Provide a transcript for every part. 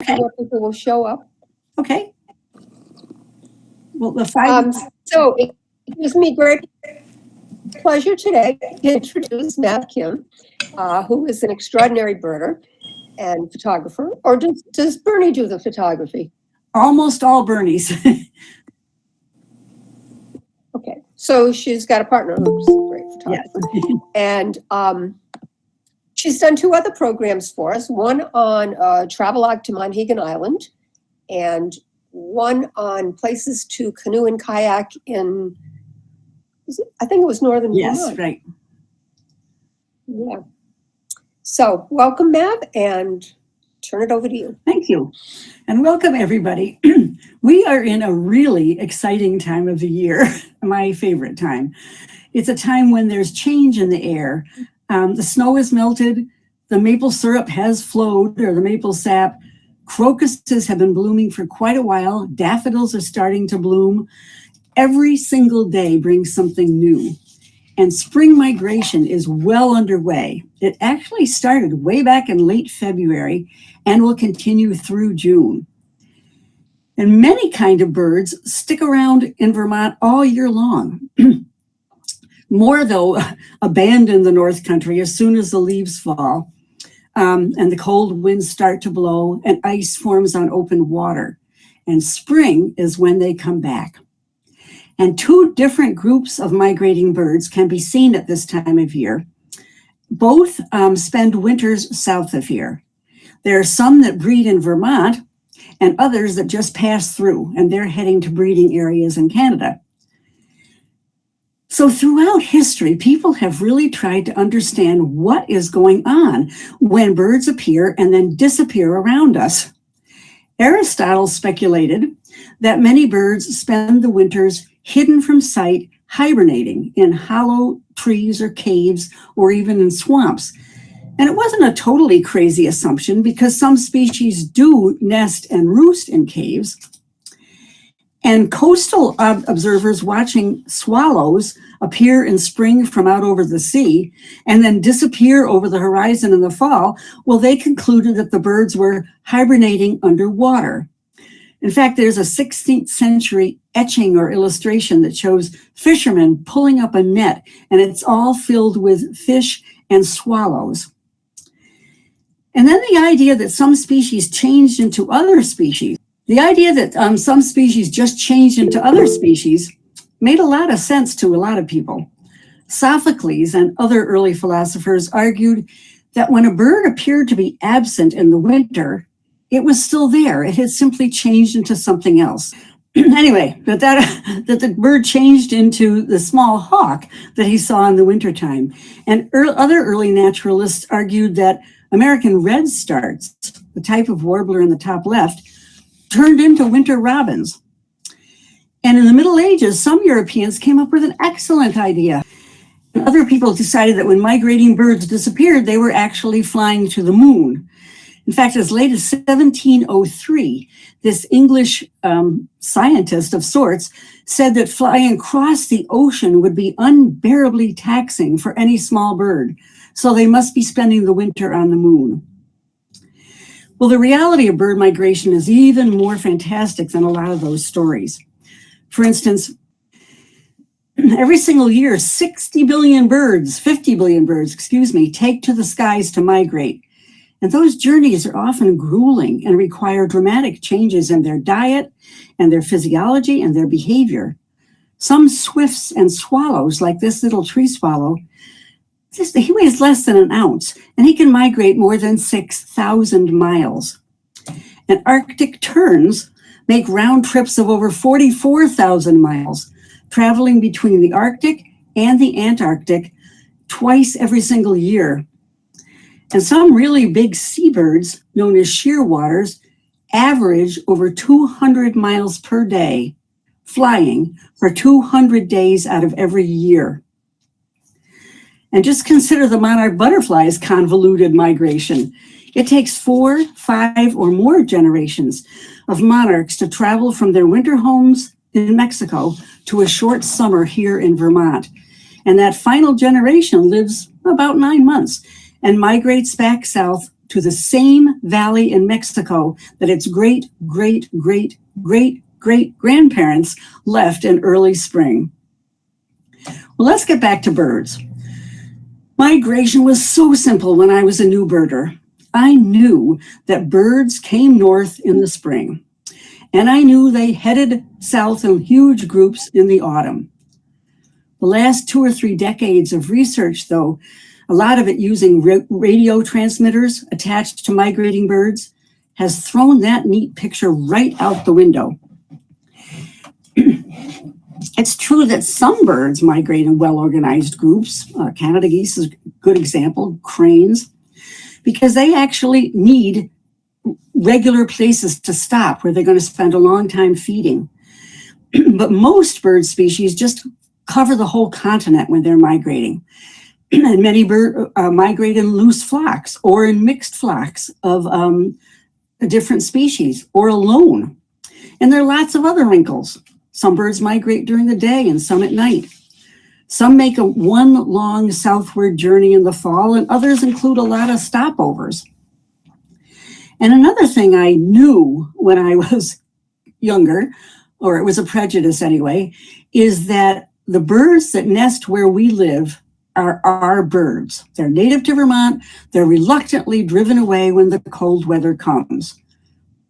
Okay. More people will show up. Okay. Well, the five. So it gives me great pleasure today to introduce Matt Kim, who is an extraordinary birder and photographer. Or does Bernie do the photography? Almost all Bernies. Okay, so she's got a partner who's a great Yes. photographer. And she's done two other programs for us, one on travelogue to Monhegan Island and one on places to canoe and kayak in, I think it was northern Yes, Vermont. right. Yeah. So welcome, Mav, and turn it over to you. Thank you. And welcome, everybody. We are in a really exciting time of the year, my favorite time. It's a time when there's change in the air. The snow is melted, the maple syrup has flowed, or the maple sap. Crocuses have been blooming for quite a while. Daffodils are starting to bloom. Every single day brings something new. And spring migration is well underway. It actually started way back in late February and will continue through June. And many kind of birds stick around in Vermont all year long. More, though, abandon the North Country as soon as the leaves fall and the cold winds start to blow and ice forms on open water. And spring is when they come back. And two different groups of migrating birds can be seen at this time of year. Both spend winters south of here. There are some that breed in Vermont and others that just pass through, and they're heading to breeding areas in Canada. So throughout history, people have really tried to understand what is going on when birds appear and then disappear around us. Aristotle speculated that many birds spend the winters hidden from sight, hibernating in hollow trees or caves or even in swamps. And it wasn't a totally crazy assumption because some species do nest and roost in caves. And coastal observers watching swallows appear in spring from out over the sea and then disappear over the horizon in the fall, well, they concluded that the birds were hibernating underwater. In fact, there's a 16th century etching or illustration that shows fishermen pulling up a net, and it's all filled with fish and swallows. And then the idea that some species changed into other species, the idea that some species just changed into other species made a lot of sense to a lot of people. Sophocles and other early philosophers argued that when a bird appeared to be absent in the winter, it was still there. It had simply changed into something else. Anyway, that the bird changed into the small hawk that he saw in the wintertime. And other early naturalists argued that American redstarts, the type of warbler in the top left, turned into winter robins. And in the Middle Ages, some Europeans came up with an excellent idea. And other people decided that when migrating birds disappeared, they were actually flying to the moon. In fact, as late as 1703, this English scientist of sorts said that flying across the ocean would be unbearably taxing for any small bird, so they must be spending the winter on the moon. Well, the reality of bird migration is even more fantastic than a lot of those stories. For instance, every single year, 50 billion birds, take to the skies to migrate. And those journeys are often grueling and require dramatic changes in their diet and their physiology and their behavior. Some swifts and swallows, like this little tree swallow, he weighs less than an ounce, and he can migrate more than 6,000 miles. And Arctic terns make round trips of over 44,000 miles, traveling between the Arctic and the Antarctic twice every single year. And some really big seabirds, known as shearwaters, average over 200 miles per day, flying for 200 days out of every year. And just consider the monarch butterfly's convoluted migration. It takes 4, 5, or more generations of monarchs to travel from their winter homes in Mexico to a short summer here in Vermont. And that final generation lives about 9 months and migrates back south to the same valley in Mexico that its great, great, great, great, great grandparents left in early spring. Well, let's get back to birds. Migration was so simple when I was a new birder. I knew that birds came north in the spring, and I knew they headed south in huge groups in the autumn. The last 2 or 3 decades of research, though, a lot of it using radio transmitters attached to migrating birds, has thrown that neat picture right out the window. It's true that some birds migrate in well-organized groups. Canada geese is a good example, cranes, because they actually need regular places to stop where they're going to spend a long time feeding. But most bird species just cover the whole continent when they're migrating. And many birds migrate in loose flocks or in mixed flocks of different species or alone. And there are lots of other wrinkles. Some birds migrate during the day and some at night. Some make one long southward journey in the fall, and others include a lot of stopovers. And another thing I knew when I was younger, or it was a prejudice anyway, is that the birds that nest where we live are our birds. They're native to Vermont. They're reluctantly driven away when the cold weather comes.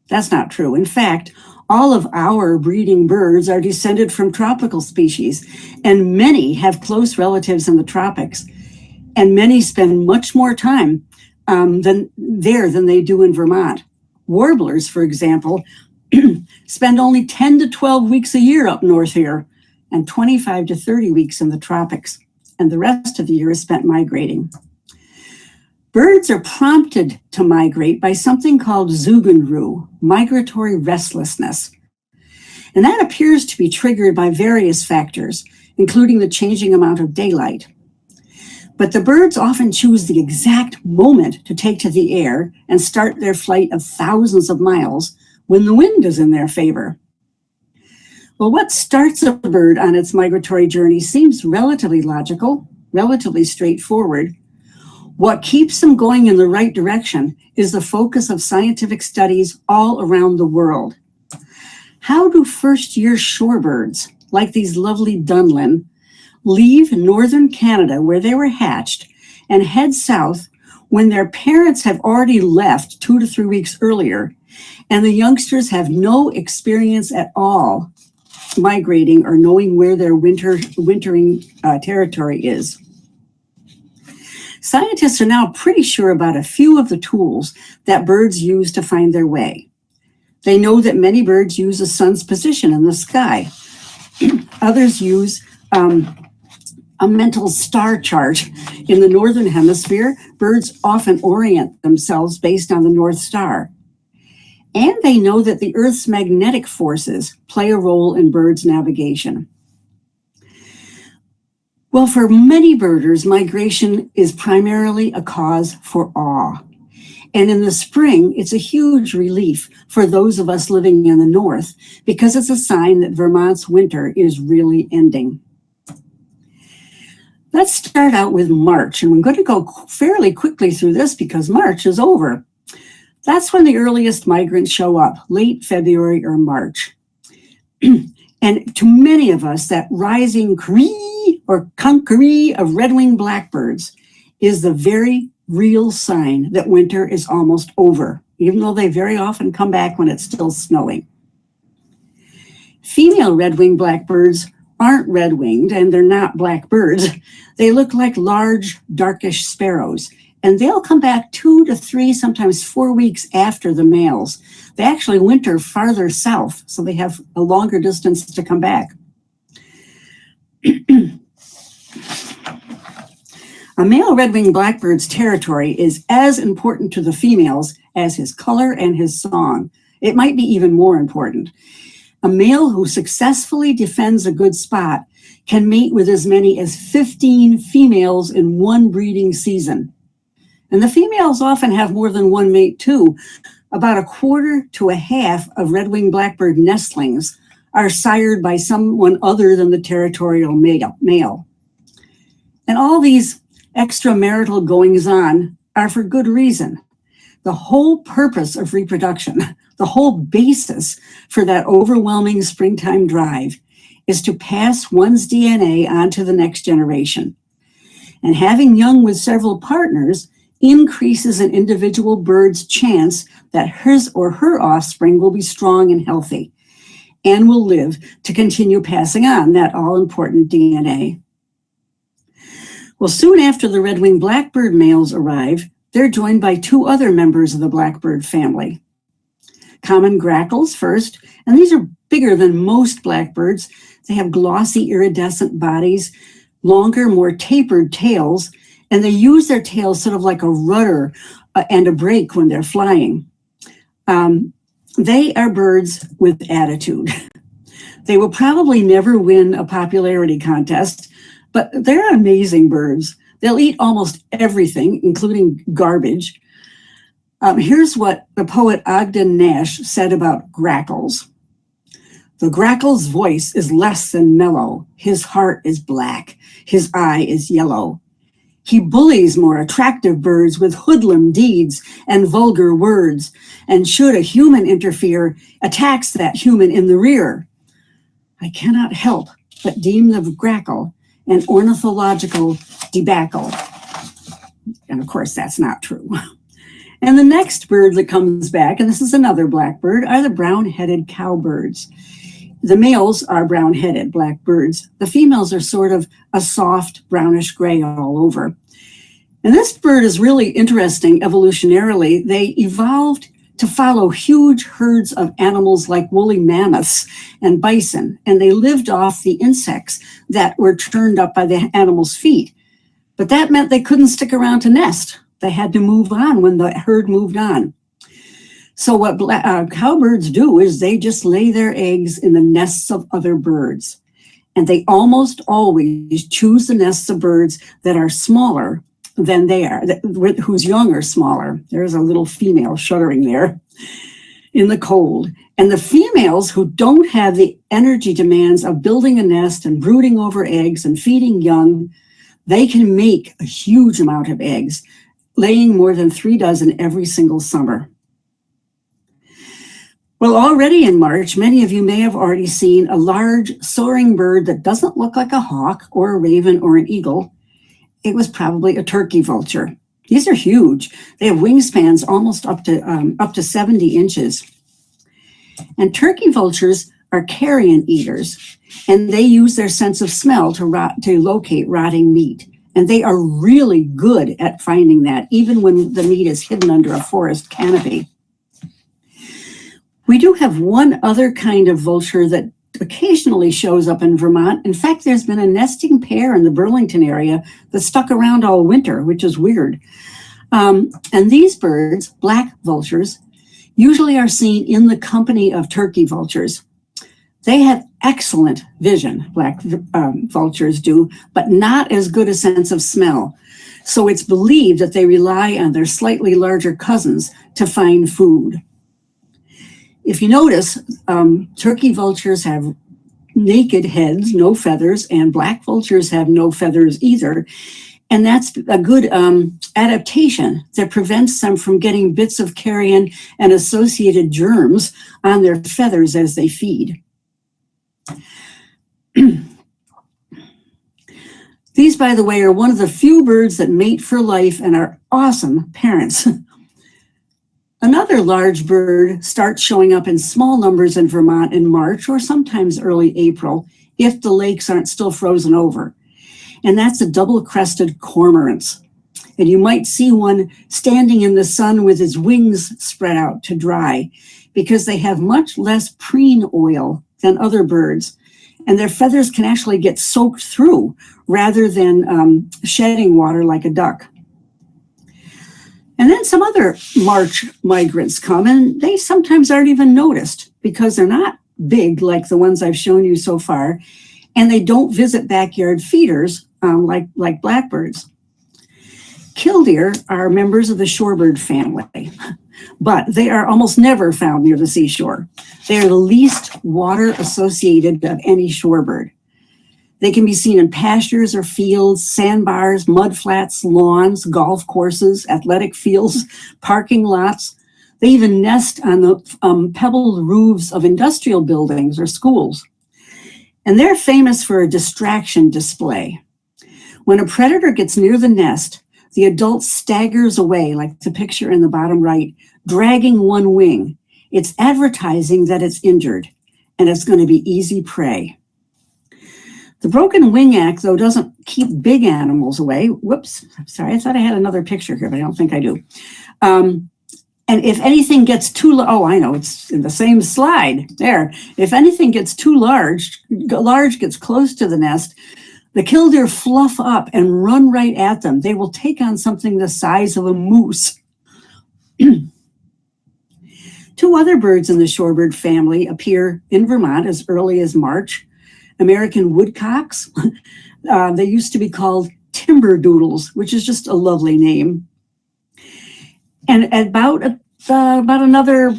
That's not true. In fact, all of our breeding birds are descended from tropical species, and many have close relatives in the tropics, and many spend much more time than they do in Vermont. Warblers, for example, spend only 10 to 12 weeks a year up north here, and 25 to 30 weeks in the tropics, and the rest of the year is spent migrating. Birds are prompted to migrate by something called Zugunru, migratory restlessness. And that appears to be triggered by various factors, including the changing amount of daylight. But the birds often choose the exact moment to take to the air and start their flight of thousands of miles when the wind is in their favor. Well, what starts a bird on its migratory journey seems relatively logical, relatively straightforward. What keeps them going in the right direction is the focus of scientific studies all around the world. How do first-year shorebirds, like these lovely Dunlin, leave northern Canada where they were hatched and head south when their parents have already left 2 to 3 weeks earlier, and the youngsters have no experience at all migrating or knowing where their wintering territory is? Scientists are now pretty sure about a few of the tools that birds use to find their way. They know that many birds use the sun's position in the sky. Others use a mental star chart. In the northern hemisphere, birds often orient themselves based on the North Star. And they know that the Earth's magnetic forces play a role in birds' navigation. Well, for many birders, migration is primarily a cause for awe. And in the spring, it's a huge relief for those of us living in the north because it's a sign that Vermont's winter is really ending. Let's start out with March, and we're going to go fairly quickly through this because March is over. That's when the earliest migrants show up, late February or March. And to many of us, that rising cree or conqueree of red-winged blackbirds is the very real sign that winter is almost over, even though they very often come back when it's still snowing. Female red-winged blackbirds aren't red-winged and they're not blackbirds. They look like large, darkish sparrows, and they'll come back 2 to 3, sometimes 4 weeks after the males. They actually winter farther south, so they have a longer distance to come back. A male red-winged blackbird's territory is as important to the females as his color and his song. It might be even more important. A male who successfully defends a good spot can mate with as many as 15 females in one breeding season. And the females often have more than one mate too. About 1/4 to 1/2 of red-winged blackbird nestlings are sired by someone other than the territorial male. And all these extramarital goings-on are for good reason. the whole purpose of reproduction, the whole basis for that overwhelming springtime drive is to pass one's DNA on to the next generation. And having young with several partners increases an individual bird's chance that his or her offspring will be strong and healthy and will live to continue passing on that all-important DNA. Well, soon after the red-winged blackbird males arrive, they're joined by two other members of the blackbird family. Common grackles first, and these are bigger than most blackbirds. They have glossy iridescent bodies, longer, more tapered tails, and they use their tails sort of like a rudder and a brake when they're flying. They are birds with attitude. They will probably never win a popularity contest, but they're amazing birds. They'll eat almost everything, including garbage. Here's what the poet Ogden Nash said about grackles. The grackle's voice is less than mellow. His heart is black. His eye is yellow. He bullies more attractive birds with hoodlum deeds and vulgar words, and should a human interfere, attacks that human in the rear. I cannot help but deem the grackle an ornithological debacle. And of course, that's not true. And the next bird that comes back, and this is another blackbird, are the brown-headed cowbirds. The males are brown-headed blackbirds. The females are sort of a soft brownish gray all over. And this bird is really interesting evolutionarily. They evolved to follow huge herds of animals like woolly mammoths and bison, and they lived off the insects that were churned up by the animals' feet. But that meant they couldn't stick around to nest. They had to move on when the herd moved on. So what cowbirds do is they just lay their eggs in the nests of other birds. And they almost always choose the nests of birds that are smaller than they are, whose young are smaller. There's a little female shuddering there in the cold. And the females who don't have the energy demands of building a nest and brooding over eggs and feeding young, they can make a huge amount of eggs, laying more than 3 dozen every single summer. Well, already in March, many of you may have already seen a large soaring bird that doesn't look like a hawk or a raven or an eagle. It was probably a turkey vulture. These are huge. They have wingspans almost up to 70 inches. And turkey vultures are carrion eaters, and they use their sense of smell to locate rotting meat. And they are really good at finding that, even when the meat is hidden under a forest canopy. We do have one other kind of vulture that occasionally shows up in Vermont. In fact, there's been a nesting pair in the Burlington area that stuck around all winter, which is weird. And these birds, black vultures, usually are seen in the company of turkey vultures. They have excellent vision, black vultures do, but not as good a sense of smell. So it's believed that they rely on their slightly larger cousins to find food. If you notice, turkey vultures have naked heads, no feathers, and black vultures have no feathers either. And that's a good adaptation that prevents them from getting bits of carrion and associated germs on their feathers as they feed. These, by the way, are one of the few birds that mate for life and are awesome parents. Another large bird starts showing up in small numbers in Vermont in March or sometimes early April if the lakes aren't still frozen over. And that's a double-crested cormorant. And you might see one standing in the sun with his wings spread out to dry because they have much less preen oil than other birds. And their feathers can actually get soaked through rather than shedding water like a duck. And then some other March migrants come, and they sometimes aren't even noticed because they're not big like the ones I've shown you so far, and they don't visit backyard feeders like blackbirds. Killdeer are members of the shorebird family, but they are almost never found near the seashore. They are the least water associated of any shorebird. They can be seen in pastures or fields, sandbars, mud flats, lawns, golf courses, athletic fields, parking lots. They even nest on the pebbled roofs of industrial buildings or schools. And they're famous for a distraction display. When a predator gets near the nest, the adult staggers away, like the picture in the bottom right, dragging one wing. It's advertising that it's injured, and it's going to be easy prey. The broken wing act, though, doesn't keep big animals away. Whoops, I'm sorry, I thought I had another picture here, but I don't think I do. And if anything gets too, I know, it's in the same slide there. If anything gets too large gets close to the nest, the killdeer fluff up and run right at them. They will take on something the size of a moose. Two other birds in the shorebird family appear in Vermont as early as March. American woodcocks. They used to be called timber doodles, which is just a lovely name. And at about another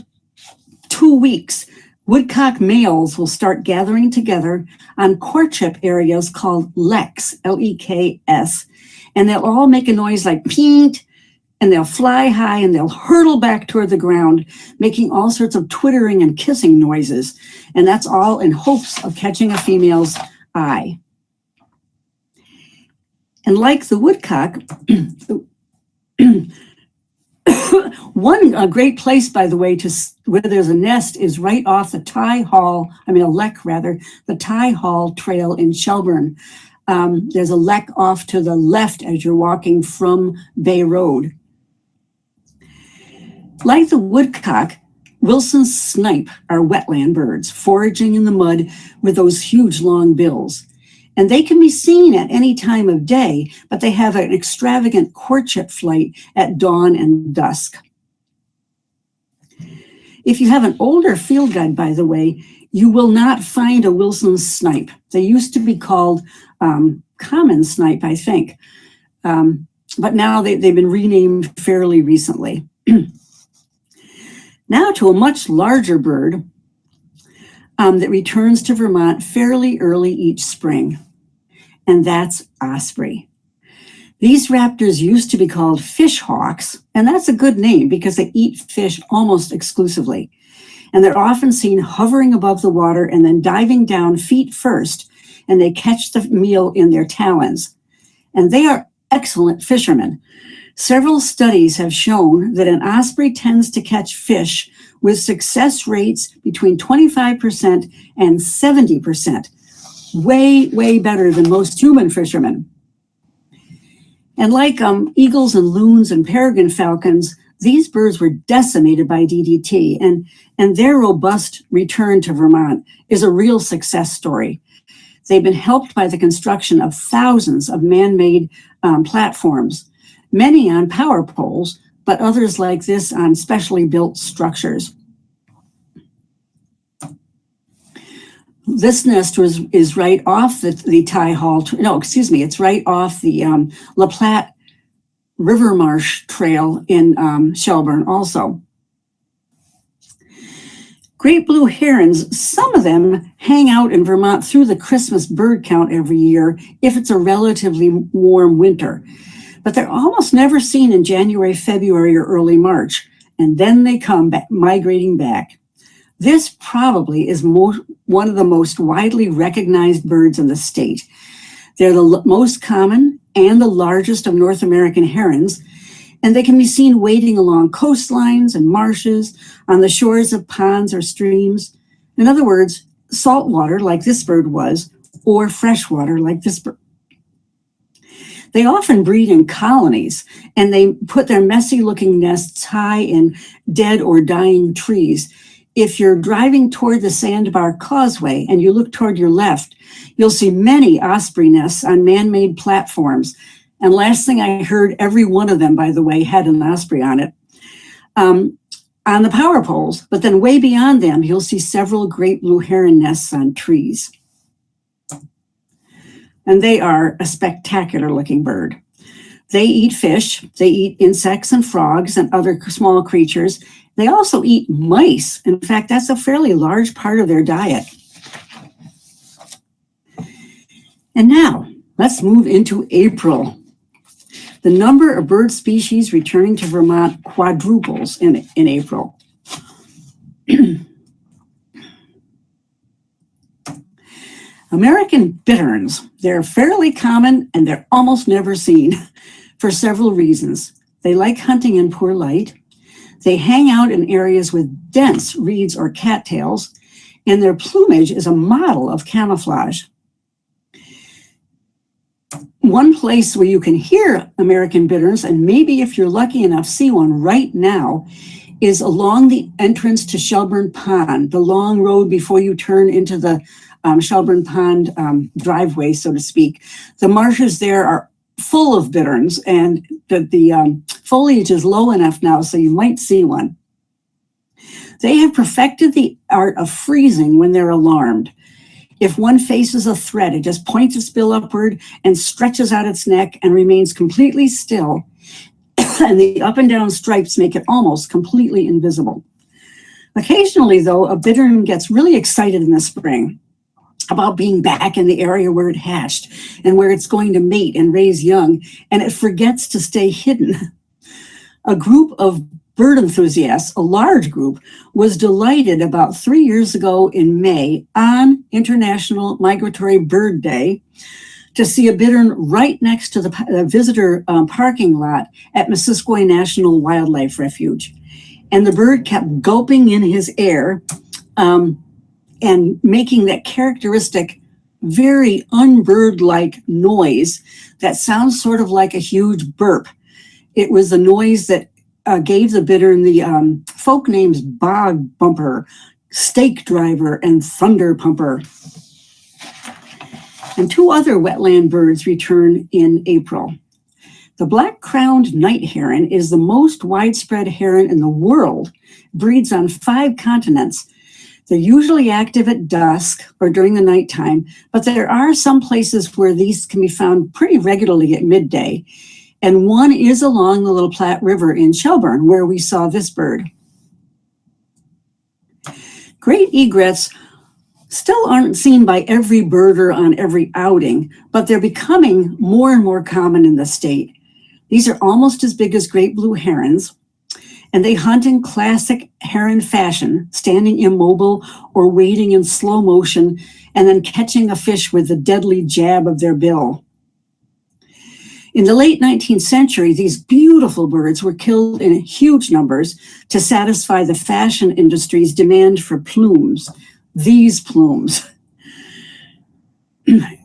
2 weeks, woodcock males will start gathering together on courtship areas called leks, L-E-K-S, and they'll all make a noise like peent, and they'll fly high and they'll hurtle back toward the ground, making all sorts of twittering and kissing noises. And that's all in hopes of catching a female's eye. And like the woodcock, one great place, by the way, where there's a nest is right off the the Tie Hall Trail in Shelburne. There's a lek off to the left as you're walking from Bay Road. Like the woodcock, Wilson's snipe are wetland birds, foraging in the mud with those huge long bills. And they can be seen at any time of day, but they have an extravagant courtship flight at dawn and dusk. If you have an older field guide, by the way, you will not find a Wilson's snipe. They used to be called common snipe, I think. But now they've been renamed fairly recently. Now to a much larger bird that returns to Vermont fairly early each spring, and that's osprey. These raptors used to be called fish hawks, and that's a good name because they eat fish almost exclusively. And they're often seen hovering above the water and then diving down feet first, and they catch the meal in their talons. And they are excellent fishermen. Several studies have shown that an osprey tends to catch fish with success rates between 25% and 70%. Way, way better than most human fishermen. And like eagles and loons and peregrine falcons, these birds were decimated by DDT, and their robust return to Vermont is a real success story. They've been helped by the construction of thousands of man-made platforms, many on power poles, but others like this on specially built structures. This nest is right off the Tie Hall, it's right off the La Platte River Marsh Trail in Shelburne also. Great blue herons, some of them hang out in Vermont through the Christmas bird count every year if it's a relatively warm winter. But they're almost never seen in January, February, or early March, and then they come back, migrating back. This probably is one of the most widely recognized birds in the state. They're the most common and the largest of North American herons, and they can be seen wading along coastlines and marshes, on the shores of ponds or streams. In other words, saltwater like this bird was, or freshwater like this bird. They often breed in colonies, and they put their messy-looking nests high in dead or dying trees. If you're driving toward the Sandbar Causeway and you look toward your left, you'll see many osprey nests on man-made platforms. And last thing I heard, every one of them, by the way, had an osprey on it, on the power poles. But then way beyond them, you'll see several great blue heron nests on trees. And they are a spectacular looking bird. They eat fish, they eat insects and frogs and other small creatures. They also eat mice. In fact, that's a fairly large part of their diet. And now let's move into April. The number of bird species returning to Vermont quadruples in April. American bitterns, they're fairly common and they're almost never seen for several reasons. They like hunting in poor light. They hang out in areas with dense reeds or cattails, and their plumage is a model of camouflage. One place where you can hear American bitterns, and maybe if you're lucky enough see one right now, is along the entrance to Shelburne Pond, the long road before you turn into the Shelburne Pond driveway, so to speak. The marshes there are full of bitterns, and the foliage is low enough now so you might see one. They have perfected the art of freezing when they're alarmed. If one faces a threat, it just points its bill upward and stretches out its neck and remains completely still. And the up and down stripes make it almost completely invisible. Occasionally, though, a bittern gets really excited in the spring about being back in the area where it hatched and where it's going to mate and raise young, and it forgets to stay hidden. A group of bird enthusiasts, a large group, was delighted about 3 years ago in May on International Migratory Bird Day to see a bittern right next to the visitor parking lot at Missisquoi National Wildlife Refuge. And the bird kept gulping in his air and making that characteristic, very unbird-like noise that sounds sort of like a huge burp. It was the noise that gave the bittern the folk names Bog Bumper, Stake Driver, and Thunder Pumper. And two other wetland birds return in April. The black-crowned night heron is the most widespread heron in the world, breeds on 5 continents. They're usually active at dusk or during the nighttime, but there are some places where these can be found pretty regularly at midday. And one is along the Little Platte River in Shelburne, where we saw this bird. Great egrets still aren't seen by every birder on every outing, but they're becoming more and more common in the state. These are almost as big as great blue herons, and they hunt in classic heron fashion, standing immobile or wading in slow motion, and then catching a fish with the deadly jab of their bill. In the late 19th century, these beautiful birds were killed in huge numbers to satisfy the fashion industry's demand for plumes. These plumes.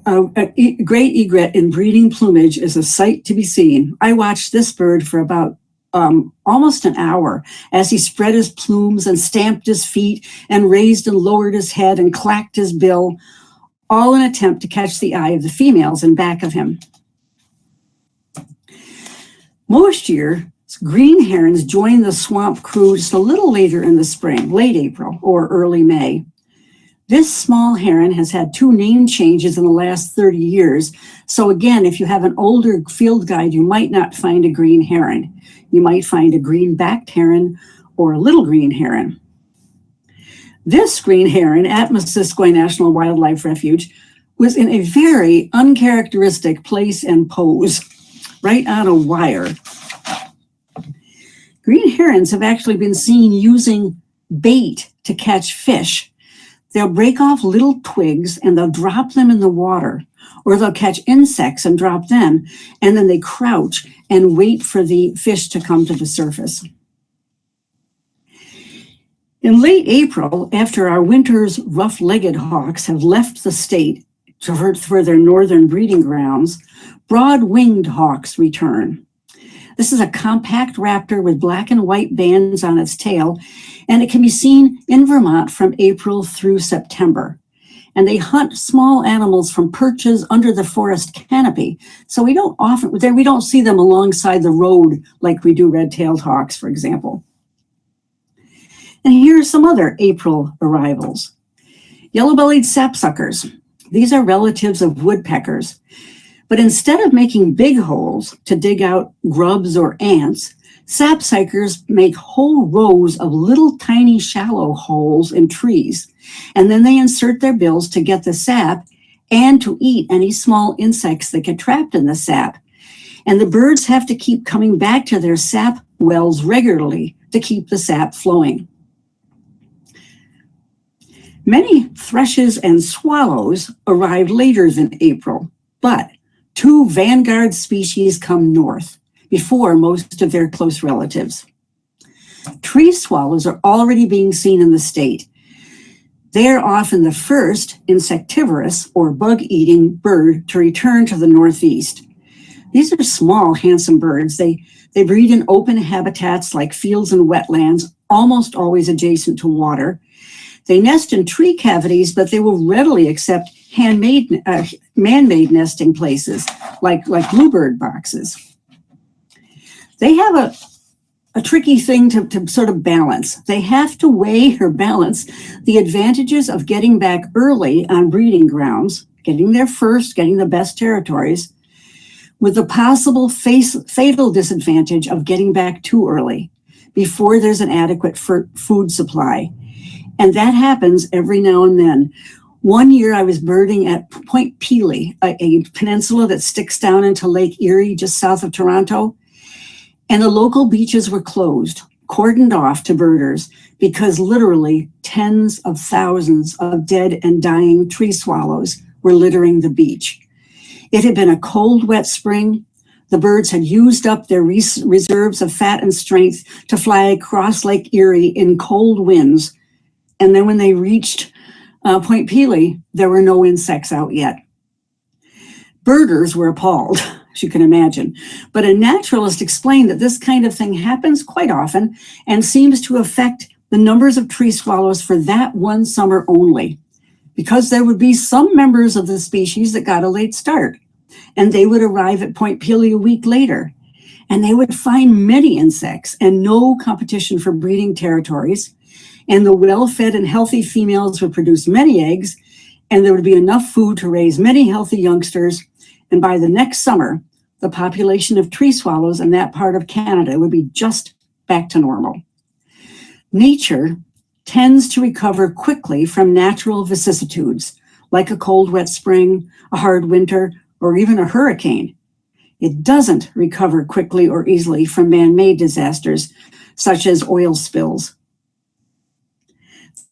A great egret in breeding plumage is a sight to be seen. I watched this bird for about almost an hour as he spread his plumes and stamped his feet and raised and lowered his head and clacked his bill, all in an attempt to catch the eye of the females in back of him. Most years, green herons join the swamp crew just a little later in the spring, late April or early May. This small heron has had 2 name changes in the last 30 years. So again, if you have an older field guide, you might not find a green heron. You might find a green-backed heron or a little green heron. This green heron at Missisquoi National Wildlife Refuge was in a very uncharacteristic place and pose, right on a wire. Green herons have actually been seen using bait to catch fish. They'll break off little twigs and they'll drop them in the water, or they'll catch insects and drop them, and then they crouch and wait for the fish to come to the surface. In late April, after our winter's rough-legged hawks have left the state for their northern breeding grounds, broad-winged hawks return. This is a compact raptor with black and white bands on its tail, and it can be seen in Vermont from April through September. And they hunt small animals from perches under the forest canopy. So we don't see them alongside the road like we do red-tailed hawks, for example. And here are some other April arrivals. Yellow-bellied sapsuckers. These are relatives of woodpeckers. But instead of making big holes to dig out grubs or ants, sapsuckers make whole rows of little tiny shallow holes in trees. And then they insert their bills to get the sap and to eat any small insects that get trapped in the sap. And the birds have to keep coming back to their sap wells regularly to keep the sap flowing. Many thrushes and swallows arrive later than April, but 2 vanguard species come north before most of their close relatives. Tree swallows are already being seen in the state. They are often the first insectivorous or bug-eating bird to return to the Northeast. These are small, handsome birds. They breed in open habitats like fields and wetlands, almost always adjacent to water. They nest in tree cavities, but they will readily accept man-made nesting places like bluebird boxes. They have a tricky thing to sort of balance. They have to weigh or balance the advantages of getting back early on breeding grounds, getting there first, getting the best territories, with the possible fatal disadvantage of getting back too early before there's an adequate food supply. And that happens every now and then. One year I was birding at Point Pelee, a peninsula that sticks down into Lake Erie just south of Toronto. And the local beaches were closed, cordoned off to birders, because literally tens of thousands of dead and dying tree swallows were littering the beach. It had been a cold, wet spring. The birds had used up their reserves of fat and strength to fly across Lake Erie in cold winds. And then when they reached Point Pelee, there were no insects out yet. Birders were appalled, as you can imagine. But a naturalist explained that this kind of thing happens quite often and seems to affect the numbers of tree swallows for that one summer only, because there would be some members of the species that got a late start, and they would arrive at Point Pelee a week later, and they would find many insects and no competition for breeding territories, and the well-fed and healthy females would produce many eggs, and there would be enough food to raise many healthy youngsters. And by the next summer, the population of tree swallows in that part of Canada would be just back to normal. Nature tends to recover quickly from natural vicissitudes, like a cold, wet spring, a hard winter, or even a hurricane. It doesn't recover quickly or easily from man-made disasters, such as oil spills.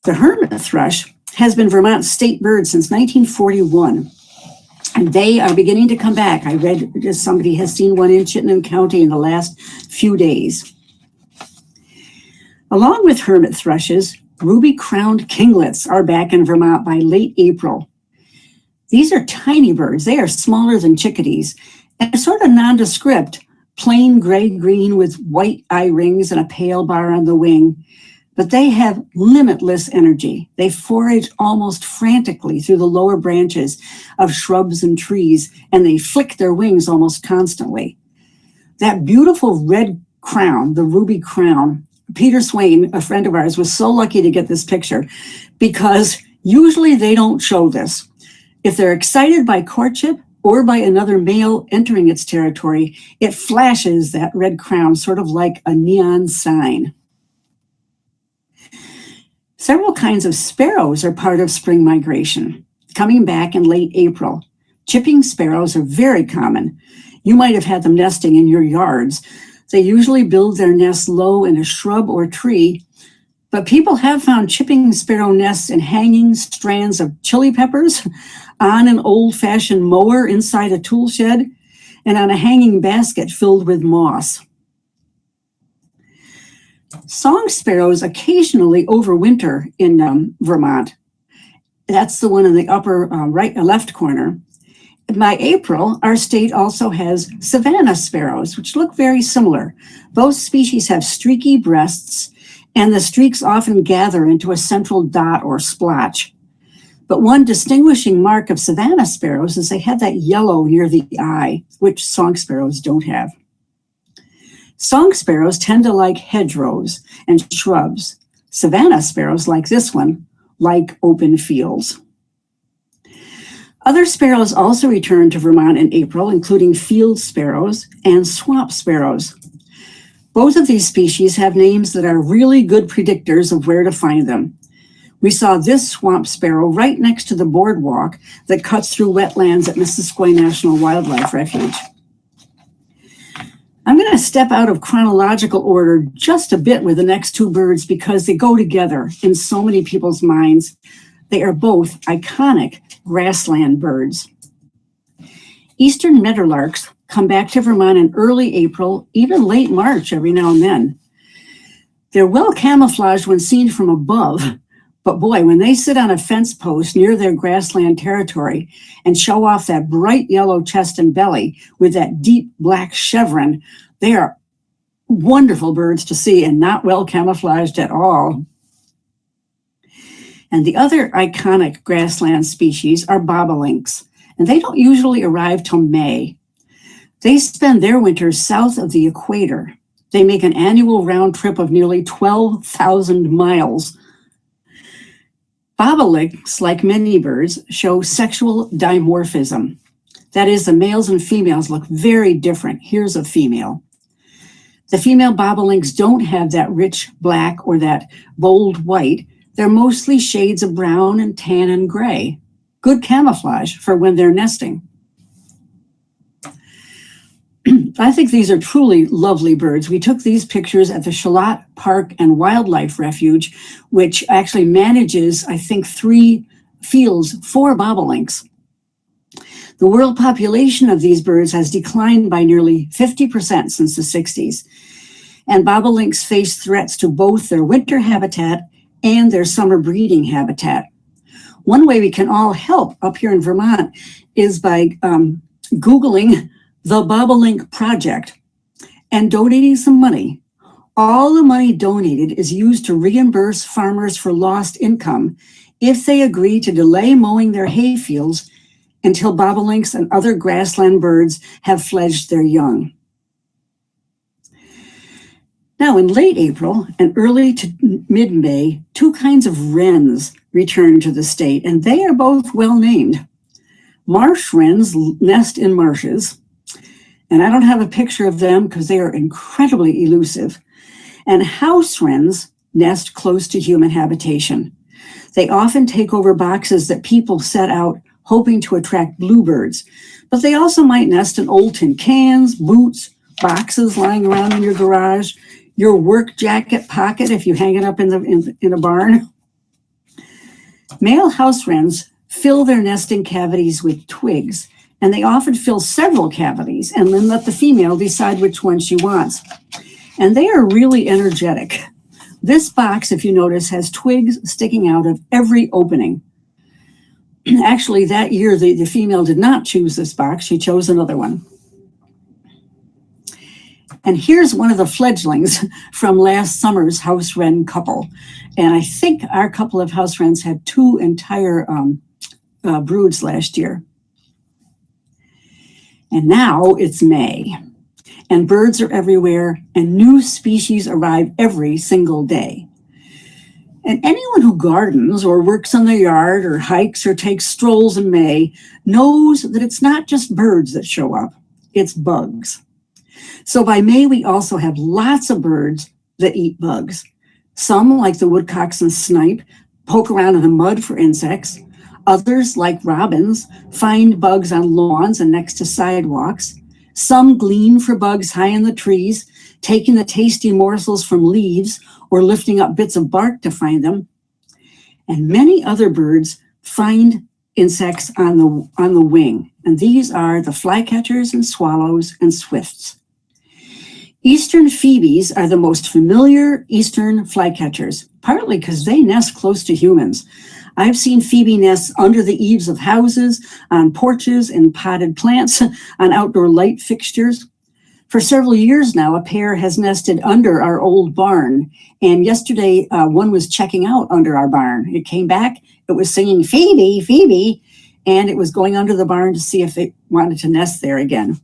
The hermit thrush has been Vermont's state bird since 1941. And they are beginning to come back. I read somebody has seen one in Chittenden County in the last few days. Along with hermit thrushes, ruby-crowned kinglets are back in Vermont by late April. These are tiny birds. They are smaller than chickadees and sort of nondescript, plain gray-green with white eye rings and a pale bar on the wing. But they have limitless energy. They forage almost frantically through the lower branches of shrubs and trees, and they flick their wings almost constantly. That beautiful red crown, the ruby crown, Peter Swain, a friend of ours, was so lucky to get this picture because usually they don't show this. If they're excited by courtship or by another male entering its territory, it flashes that red crown sort of like a neon sign. Several kinds of sparrows are part of spring migration, coming back in late April. Chipping sparrows are very common. You might have had them nesting in your yards. They usually build their nests low in a shrub or tree, but people have found chipping sparrow nests in hanging strands of chili peppers, on an old-fashioned mower inside a tool shed, and on a hanging basket filled with moss. Song sparrows occasionally overwinter in Vermont. That's the one in the upper left corner. By April, our state also has savanna sparrows, which look very similar. Both species have streaky breasts, and the streaks often gather into a central dot or splotch. But one distinguishing mark of savanna sparrows is they have that yellow near the eye, which song sparrows don't have. Song sparrows tend to like hedgerows and shrubs. Savanna sparrows, like this one, like open fields. Other sparrows also return to Vermont in April, including field sparrows and swamp sparrows. Both of these species have names that are really good predictors of where to find them. We saw this swamp sparrow right next to the boardwalk that cuts through wetlands at Missisquoi National Wildlife Refuge. I'm going to step out of chronological order just a bit with the next two birds because they go together in so many people's minds. They are both iconic grassland birds. Eastern meadowlarks come back to Vermont in early April, even late March every now and then. They're well camouflaged when seen from above, but boy, when they sit on a fence post near their grassland territory and show off that bright yellow chest and belly with that deep black chevron, they are wonderful birds to see and not well camouflaged at all. And the other iconic grassland species are bobolinks, and they don't usually arrive till May. They spend their winters south of the equator. They make an annual round trip of nearly 12,000 miles. Bobolinks, like many birds, show sexual dimorphism. That is, the males and females look very different. Here's a female. The female bobolinks don't have that rich black or that bold white. They're mostly shades of brown and tan and gray. Good camouflage for when they're nesting. I think these are truly lovely birds. We took these pictures at the Shalott Park and Wildlife Refuge, which actually manages, I think, 3 fields for bobolinks. The world population of these birds has declined by nearly 50% since the 60s, and bobolinks face threats to both their winter habitat and their summer breeding habitat. One way we can all help up here in Vermont is by Googling the Bobolink Project and donating some money. All the money donated is used to reimburse farmers for lost income if they agree to delay mowing their hay fields until bobolinks and other grassland birds have fledged their young. Now, in late April and early to mid-May, 2 kinds of wrens returned to the state, and they are both well named. Marsh wrens nest in marshes, and I don't have a picture of them because they are incredibly elusive. And house wrens nest close to human habitation. They often take over boxes that people set out hoping to attract bluebirds, but they also might nest in old tin cans, boots, boxes lying around in your garage, your work jacket pocket if you hang it up in a barn. Male house wrens fill their nesting cavities with twigs, and they often fill several cavities and then let the female decide which one she wants. And they are really energetic. This box, if you notice, has twigs sticking out of every opening. Actually, that year, the female did not choose this box. She chose another one. And here's one of the fledglings from last summer's house wren couple. And I think our couple of house wrens had 2 entire broods last year. And now it's May, and birds are everywhere, and new species arrive every single day. And anyone who gardens or works on the yard or hikes or takes strolls in May knows that it's not just birds that show up, it's bugs. So by May, we also have lots of birds that eat bugs. Some, like the woodcocks and snipe, poke around in the mud for insects. Others, like robins, find bugs on lawns and next to sidewalks. Some glean for bugs high in the trees, taking the tasty morsels from leaves or lifting up bits of bark to find them. And many other birds find insects on the wing. And these are the flycatchers and swallows and swifts. Eastern phoebes are the most familiar eastern flycatchers, partly because they nest close to humans. I've seen phoebe nests under the eaves of houses, on porches, in potted plants, on outdoor light fixtures. For several years now, a pair has nested under our old barn. And yesterday, one was checking out under our barn. It came back, it was singing, "Phoebe, Phoebe," and it was going under the barn to see if it wanted to nest there again.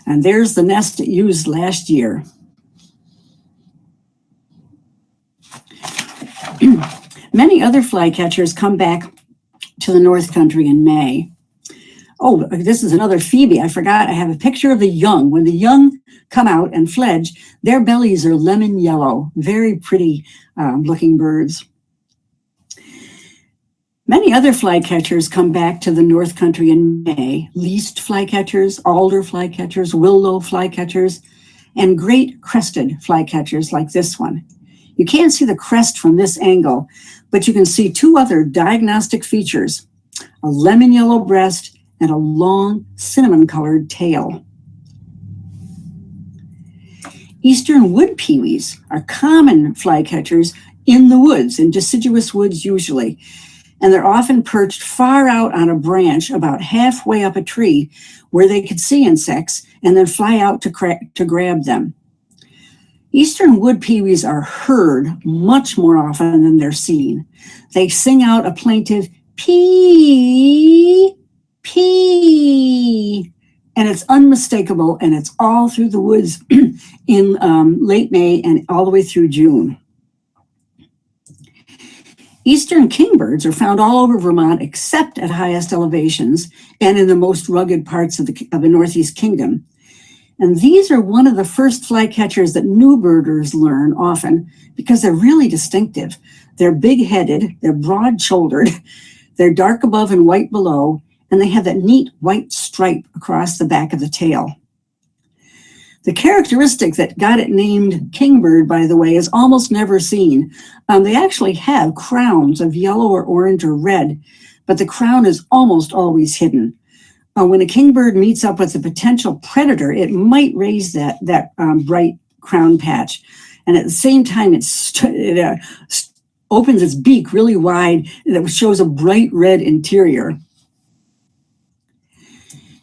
And there's the nest it used last year. Many other flycatchers come back to the North Country in May. Oh, this is another Phoebe. I forgot. I have a picture of the young. When the young come out and fledge, their bellies are lemon yellow. Very pretty looking birds. Many other flycatchers come back to the North Country in May. Least flycatchers, alder flycatchers, willow flycatchers, and great crested flycatchers like this one. You can't see the crest from this angle, but you can see two other diagnostic features, a lemon yellow breast and a long cinnamon-colored tail. Eastern wood pewees are common flycatchers in the woods, in deciduous woods usually, and they're often perched far out on a branch about halfway up a tree where they could see insects and then fly out to grab them. Eastern wood pewees are heard much more often than they're seen. They sing out a plaintive pee, pee, and it's unmistakable, and it's all through the woods in late May and all the way through June. Eastern kingbirds are found all over Vermont except at highest elevations and in the most rugged parts of the Northeast Kingdom. And these are one of the first flycatchers that new birders learn often because they're really distinctive. They're big-headed, they're broad-shouldered, they're dark above and white below, and they have that neat white stripe across the back of the tail. The characteristic that got it named kingbird, by the way, is almost never seen. They actually have crowns of yellow or orange or red, but the crown is almost always hidden. When a kingbird meets up with a potential predator, it might raise that bright crown patch. And at the same time, it opens its beak really wide that shows a bright red interior.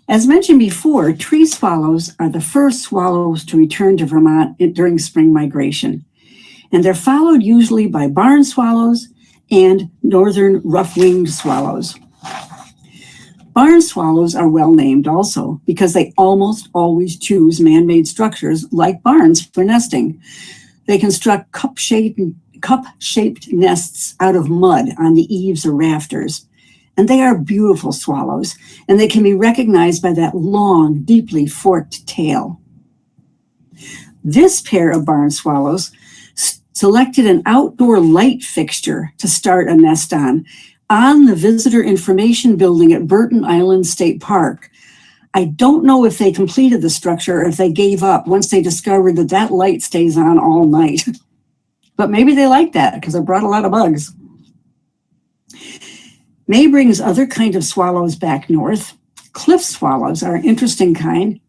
As mentioned before, tree swallows are the first swallows to return to Vermont during spring migration. And they're followed usually by barn swallows and northern rough-winged swallows. Barn swallows are well named also because they almost always choose man-made structures like barns for nesting. They construct cup-shaped nests out of mud on the eaves or rafters. And they are beautiful swallows, and they can be recognized by that long, deeply forked tail. This pair of barn swallows selected an outdoor light fixture to start a nest on the Visitor Information Building at Burton Island State Park. I don't know if they completed the structure or if they gave up once they discovered that light stays on all night. But maybe they like that because it brought a lot of bugs. May brings other kinds of swallows back north. Cliff swallows are an interesting kind.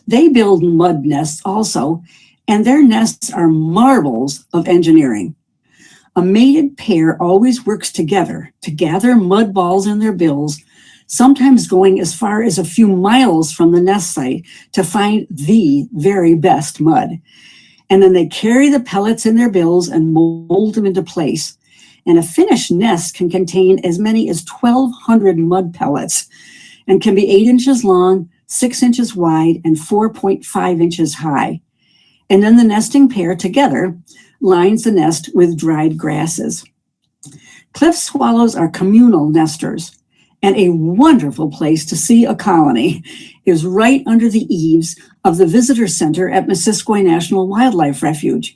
They build mud nests also, and their nests are marvels of engineering. A mated pair always works together to gather mud balls in their bills, sometimes going as far as a few miles from the nest site to find the very best mud. And then they carry the pellets in their bills and mold them into place. And a finished nest can contain as many as 1,200 mud pellets and can be 8 inches long, 6 inches wide, and 4.5 inches high. And then the nesting pair together lines the nest with dried grasses. Cliff swallows are communal nesters, and a wonderful place to see a colony is right under the eaves of the Visitor Center at Missisquoi National Wildlife Refuge.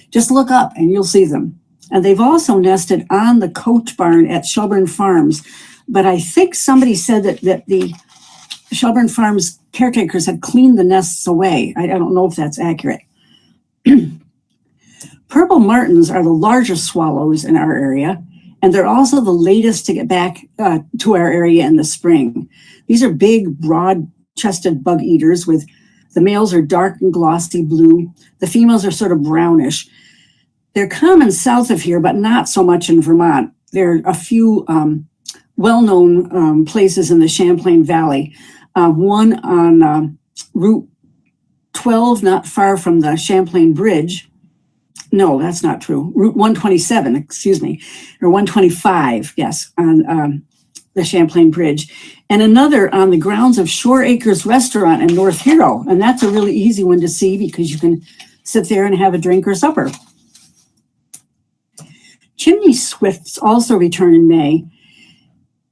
Just look up and you'll see them. And they've also nested on the coach barn at Shelburne Farms. But I think somebody said that the Shelburne Farms caretakers had cleaned the nests away. I don't know if that's accurate. Purple martins are the largest swallows in our area, and they're also the latest to get back to our area in the spring. These are big, broad-chested bug eaters with the males are dark and glossy blue. The females are sort of brownish. They're common south of here, but not so much in Vermont. There are a few well-known places in the Champlain Valley. One on Route 12, not far from the Champlain Bridge. No, that's not true. Route 127, excuse me, or 125, yes, on the Champlain Bridge. And another on the grounds of Shore Acres Restaurant in North Hero. And that's a really easy one to see because you can sit there and have a drink or supper. Chimney swifts also return in May.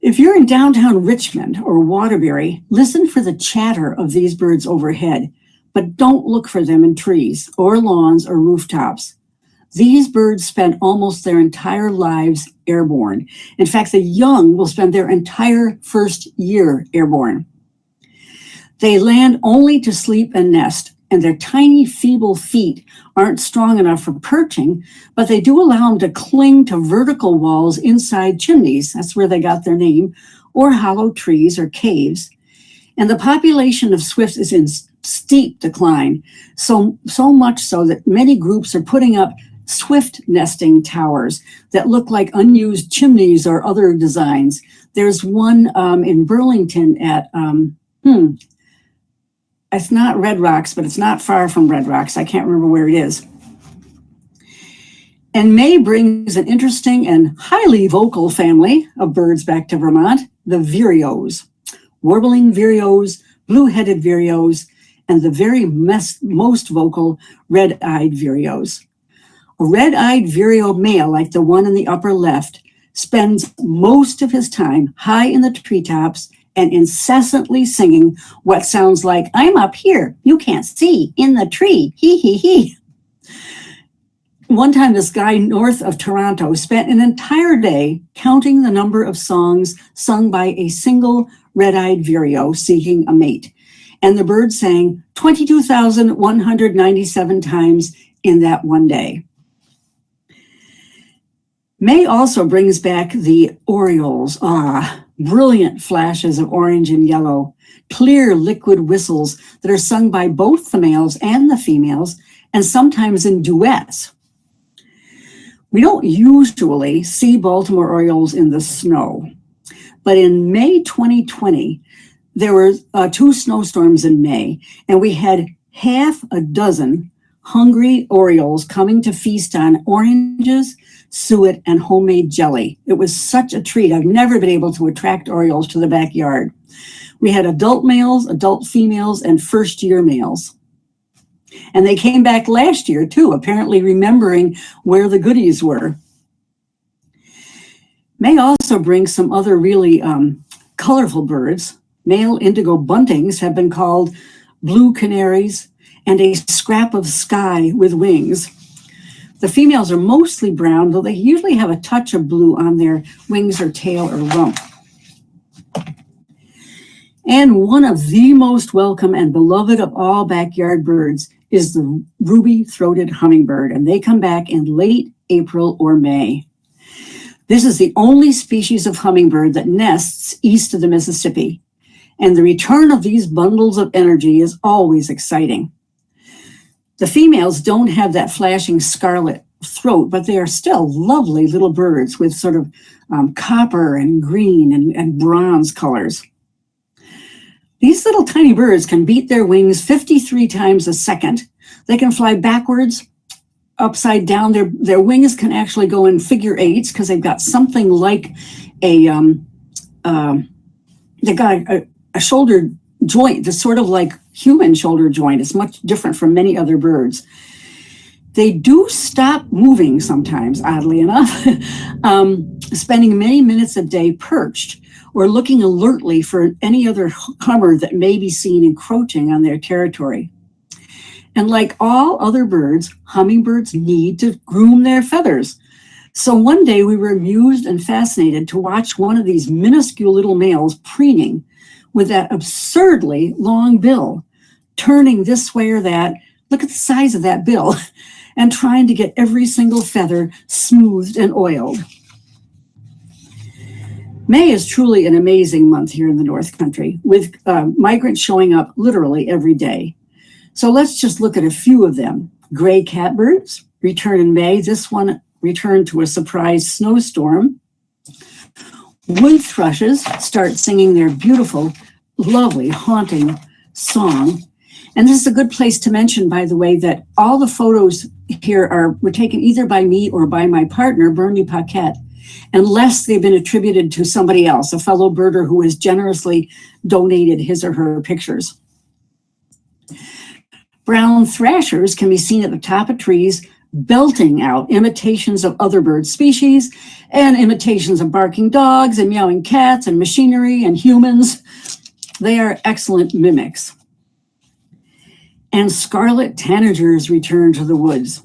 If you're in downtown Richmond or Waterbury, listen for the chatter of these birds overhead, but don't look for them in trees or lawns or rooftops. These birds spend almost their entire lives airborne. In fact, the young will spend their entire first year airborne. They land only to sleep and nest, and their tiny, feeble feet aren't strong enough for perching, but they do allow them to cling to vertical walls inside chimneys. That's where they got their name, or hollow trees or caves. And the population of swifts is in steep decline, so much so that many groups are putting up swift nesting towers that look like unused chimneys or other designs. There's one in Burlington at, it's not Red Rocks, but it's not far from Red Rocks. I can't remember where it is. And May brings an interesting and highly vocal family of birds back to Vermont, the vireos, warbling vireos, blue-headed vireos, and the very most vocal red-eyed vireos. A red-eyed vireo male, like the one in the upper left, spends most of his time high in the treetops and incessantly singing what sounds like, "I'm up here, you can't see, in the tree, hee hee hee." One time, this guy north of Toronto spent an entire day counting the number of songs sung by a single red-eyed vireo seeking a mate. And the bird sang 22,197 times in that one day. May also brings back the orioles. Brilliant flashes of orange and yellow, clear liquid whistles that are sung by both the males and the females, and sometimes in duets. We don't usually see Baltimore orioles in the snow, but in May 2020, there were 2 snowstorms in May, and we had half a dozen hungry orioles coming to feast on oranges, suet, and homemade jelly. It was such a treat. I've never been able to attract orioles to the backyard. We had adult males, adult females, and first-year males. And they came back last year too, apparently remembering where the goodies were. May also bring some other really colorful birds. Male indigo buntings have been called blue canaries and a scrap of sky with wings. The females are mostly brown, though they usually have a touch of blue on their wings or tail or rump. And one of the most welcome and beloved of all backyard birds is the ruby-throated hummingbird, and they come back in late April or May. This is the only species of hummingbird that nests east of the Mississippi, and the return of these bundles of energy is always exciting. The females don't have that flashing scarlet throat, but they are still lovely little birds with sort of copper and green and bronze colors. These little tiny birds can beat their wings 53 times a second. They can fly backwards, upside down. Their wings can actually go in figure eights because they've got something like they've got a shoulder joint that's sort of like human shoulder joint. It's much different from many other birds. They do stop moving sometimes, oddly enough, spending many minutes a day perched or looking alertly for any other hummer that may be seen encroaching on their territory. And like all other birds, hummingbirds need to groom their feathers. So one day we were amused and fascinated to watch one of these minuscule little males preening with that absurdly long bill, turning this way or that. Look at the size of that bill, and trying to get every single feather smoothed and oiled. May is truly an amazing month here in the North Country, with migrants showing up literally every day. So let's just look at a few of them. Gray catbirds return in May. This one returned to a surprise snowstorm. Wood thrushes start singing their beautiful, lovely, haunting song. And this is a good place to mention, by the way, that all the photos here were taken either by me or by my partner, Bernie Paquette, unless they've been attributed to somebody else, a fellow birder who has generously donated his or her pictures. Brown thrashers can be seen at the top of trees belting out imitations of other bird species and imitations of barking dogs and meowing cats and machinery and humans. They are excellent mimics. And scarlet tanagers return to the woods.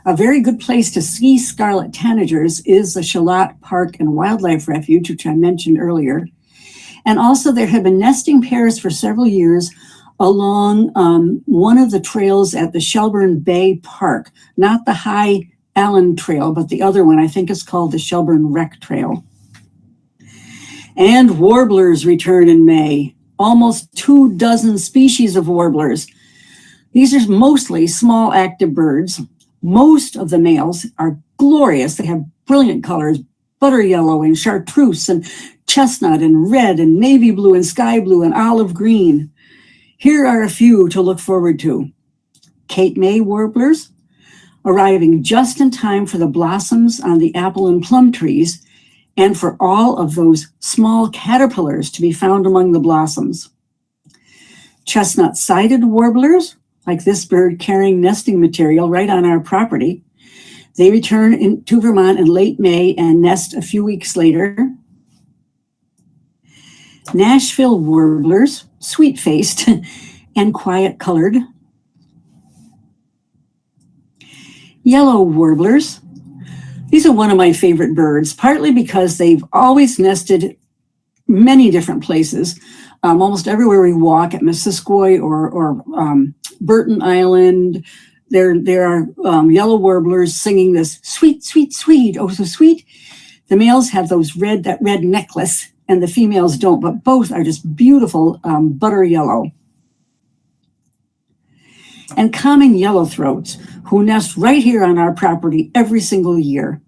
A very good place to see scarlet tanagers is the Shalott Park and Wildlife Refuge, which I mentioned earlier. And also there have been nesting pairs for several years along one of the trails at the Shelburne Bay Park, not the High Allen Trail, but the other one. I think it's called the Shelburne Rec Trail. And warblers return in May. Almost 24 species of warblers. These are mostly small active birds. Most of the males are glorious. They have brilliant colors, butter yellow and chartreuse and chestnut and red and navy blue and sky blue and olive green. Here are a few to look forward to. Cape May warblers, arriving just in time for the blossoms on the apple and plum trees and for all of those small caterpillars to be found among the blossoms. Chestnut-sided warblers, like this bird carrying nesting material right on our property. They return to Vermont in late May and nest a few weeks later. Nashville warblers, sweet-faced and quiet-colored. Yellow warblers. These are one of my favorite birds, partly because they've always nested many different places, almost everywhere we walk, at Missisquoi or Burton Island. There are yellow warblers singing this sweet, sweet, sweet, oh so sweet. The males have that red necklace, and the females don't, but both are just beautiful butter yellow. And common yellowthroats, who nest right here on our property every single year.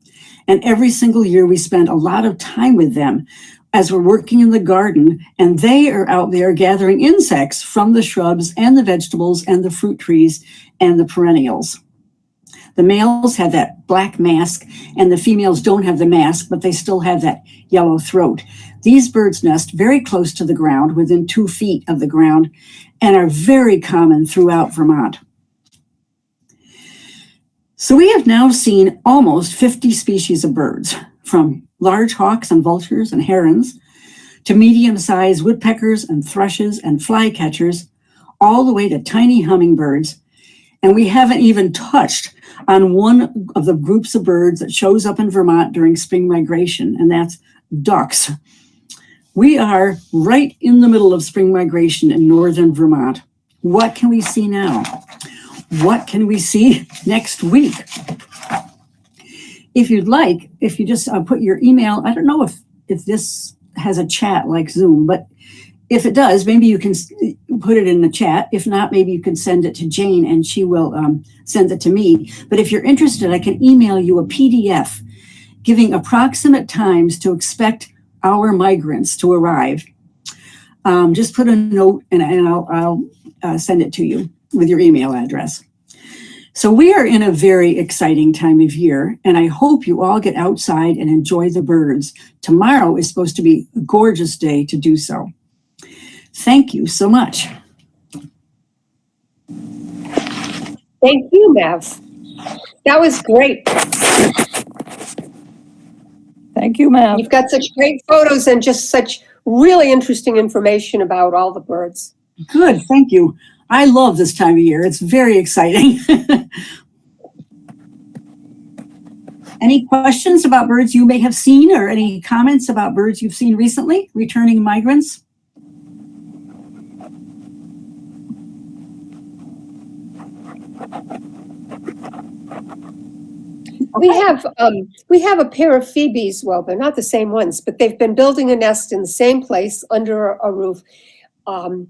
And every single year we spend a lot of time with them as we're working in the garden, and they are out there gathering insects from the shrubs and the vegetables and the fruit trees and the perennials. The males have that black mask and the females don't have the mask, but they still have that yellow throat. These birds nest very close to the ground, within 2 feet of the ground, and are very common throughout Vermont. So we have now seen almost 50 species of birds, from large hawks and vultures and herons to medium-sized woodpeckers and thrushes and flycatchers, all the way to tiny hummingbirds. And we haven't even touched on one of the groups of birds that shows up in Vermont during spring migration, and that's ducks. We are right in the middle of spring migration in northern Vermont. What can we see now? What can we see next week? If you'd like, if you just put your email, I don't know if this has a chat like Zoom, but if it does, maybe you can put it in the chat. If not, maybe you can send it to Jane and she will send it to me. But if you're interested, I can email you a PDF giving approximate times to expect our migrants to arrive. Just put a note and I'll send it to you with your email address. So we are in a very exciting time of year, and I hope you all get outside and enjoy the birds. Tomorrow is supposed to be a gorgeous day to do so. Thank you so much. Thank you, Mav. That was great. Thank you, Mav. You've got such great photos and just such really interesting information about all the birds. Good, thank you. I love this time of year. It's very exciting. Any questions about birds you may have seen, or any comments about birds you've seen recently, returning migrants? We have a pair of phoebes. Well, they're not the same ones, but they've been building a nest in the same place under a roof for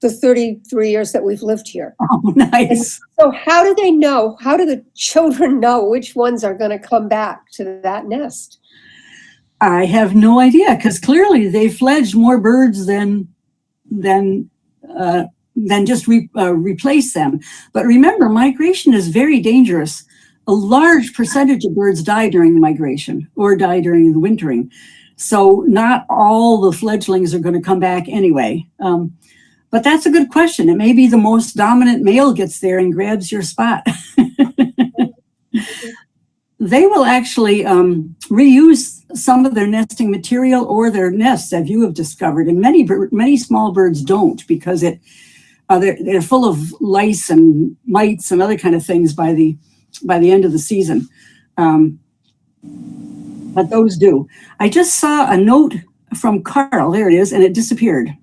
the 33 years that we've lived here. Oh, nice. So how do they know? How do the children know which ones are going to come back to that nest? I have no idea, because clearly they fledged more birds than just replace them. But remember, migration is very dangerous. A large percentage of birds die during the migration or die during the wintering. So not all the fledglings are going to come back anyway. But that's a good question. It may be the most dominant male gets there and grabs your spot. They will actually reuse some of their nesting material or their nests, as you have discovered, and many small birds don't, because they're full of lice and mites and other kind of things by the end of the season. But those do. I just saw a note from Carl. There it is, and it disappeared.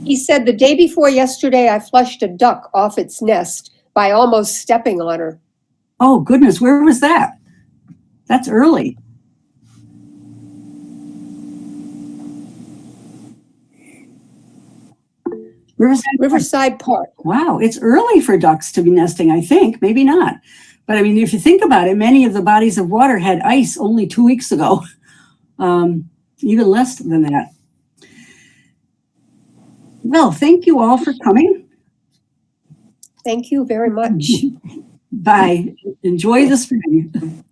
He said the day before yesterday, I flushed a duck off its nest by almost stepping on her. Oh, goodness, where was that? That's early. Riverside Park. Wow, it's early for ducks to be nesting, I think. Maybe not. But I mean, if you think about it, many of the bodies of water had ice only 2 weeks ago, even less than that. Well, thank you all for coming. Thank you very much. Bye. Enjoy the spring.